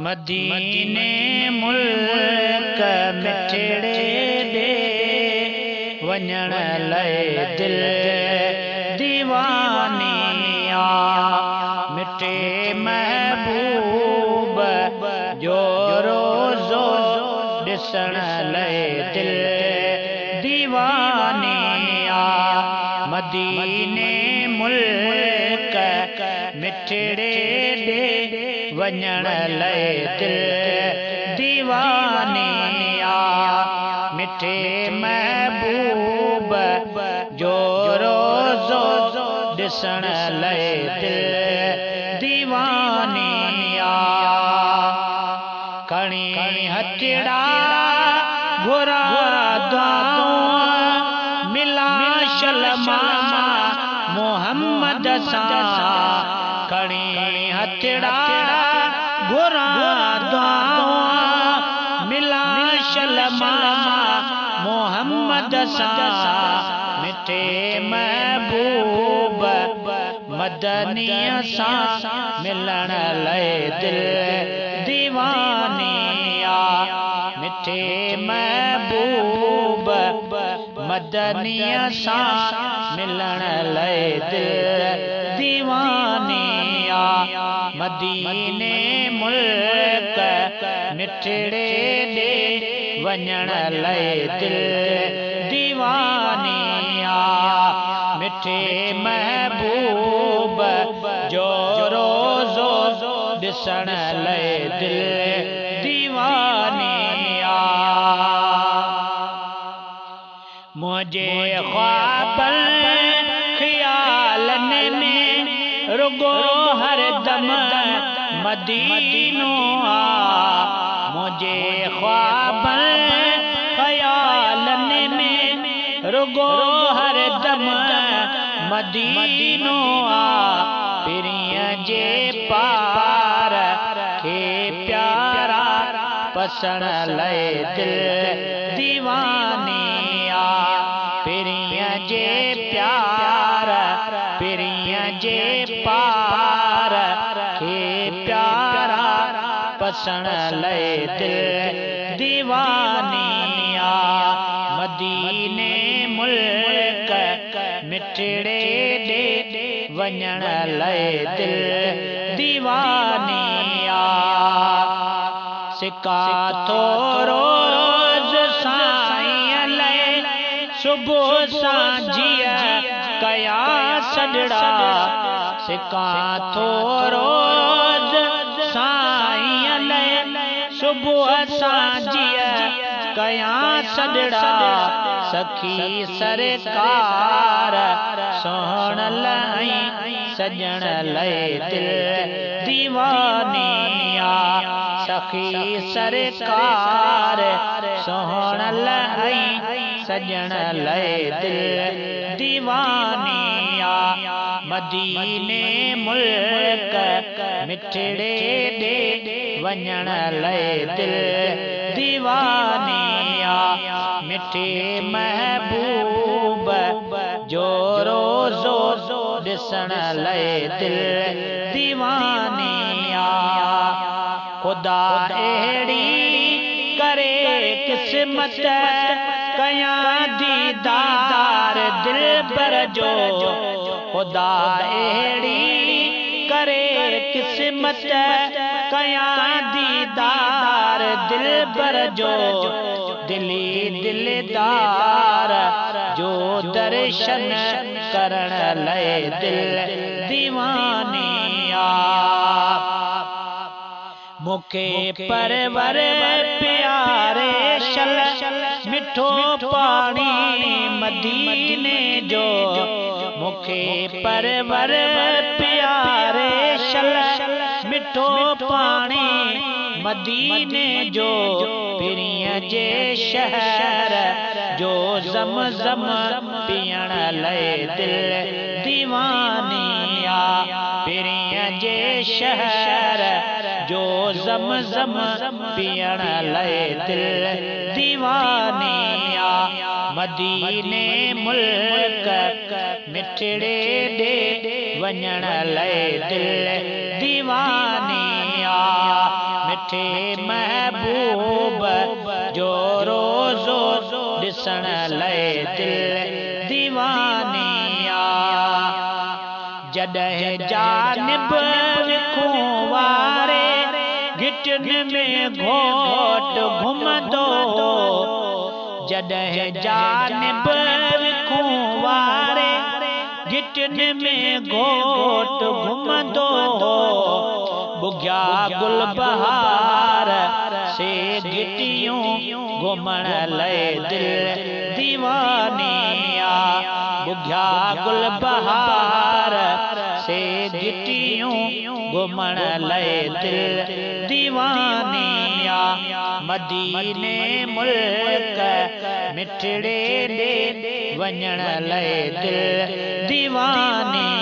मदीने मुल्क मिठड़े दे वञण लाइ दिल दीवानिया मिटे महबूब जो रोज़ो ॾिसण लाइ दिल दीवानिया मदीने मुल्क मिठड़े दे वञण लाइ दिल दीवानिया मिठे महबूब जो रोज़ो ॾिसण लाइ दिल दीवानिया खणी हथड़ा घुरा दुआऊं मिला शलमा मोहम्मद सां खणी हथड़ा घुरा दुआऊं मिला शलमा मोहम्मद सां मिठे महबूब मदनीअ सां मिलण लाइ दिल दीवानिया मिठे महबूब मदनीअ सां मिलण लाइ दिल दीवानिया मदीने मुल्क मिठड़े दे वञण लाइ दिल दीवानिया मिठे महबूब जो रोज़ो ॾिसण लाइ दिल दीवानिया मुझे ख्वाबनि ख़्यालनि में रुगो हरदम मदीनो आ मुझे ख्वाबनि ख़्यालनि में रुगो हरदम मदीनो आ पिरीअ जे पार खे प्यारा पसण लाइ दिल दीवानिया पिरीअ जे प्यार पिरीअ जे पार खे प्यारा पसण लाइ दिल दीवानिया मदीने मुल्क मिठड़े दे वञण लाइ दिल दीवानिया सिका थोरो रोज़ साईं लाइ सुबुह सांझीअ कया सॼड़ा सिका थोरो रोज़ साईं लाइ सुबुह सांझीअ कया सॼड़ा सखी सरकार सोहण लाइ सजण लाइ दिल दीवानिया सखी सरकार सोहण लाइ सजण लाइ दिल दीवानिया मदीने मुल्क मिठड़े दे वञण लाइ दिल दीवानिया मिठे महबूब जो रोज़ो ॾिसण लाइ दिल दीवानिया खुदा अहिड़ी करे क़िस्मत कया दीदार दिल पर जो खुदा अहिड़ी करे क़िस्मत कया दीदार दिल पर जो दिली दिलदार जो दर्शन करण लाइ दिल दीवानिया मुखे परवर प्यारे शल मिठो पानी मदीने जो मुखे परवर प्यारे शल मिठो पानी मदीने जो पिरीअ जे शहर जो ज़मज़म पीअण लाइ दिल दीवानिया पिरीअ जे शहर जो ज़मज़म पीअण लाइ दिल दीवानिया मदीने मुल्क मिठड़े दे वञण लाइ दिल दीवानिया मिठे महबूब जो रोज़ो ॾिसण लाइ दिल दीवानिया जॾहिं जानिब विखूं वारे घिटनि में घोट घुमंदो जॾहिं जानिब विखूं वारे घिटनि में घोट घुमंदो बुघिया गुल बहार से घिटियूं घुमण लाइ दिल दीवानिया बुघिया गुल बहार से घिटियूं घुमण लाइ दिल दीवानिया मदीने मुल्क मिठड़े दे वञण लाइ दिल दीवानी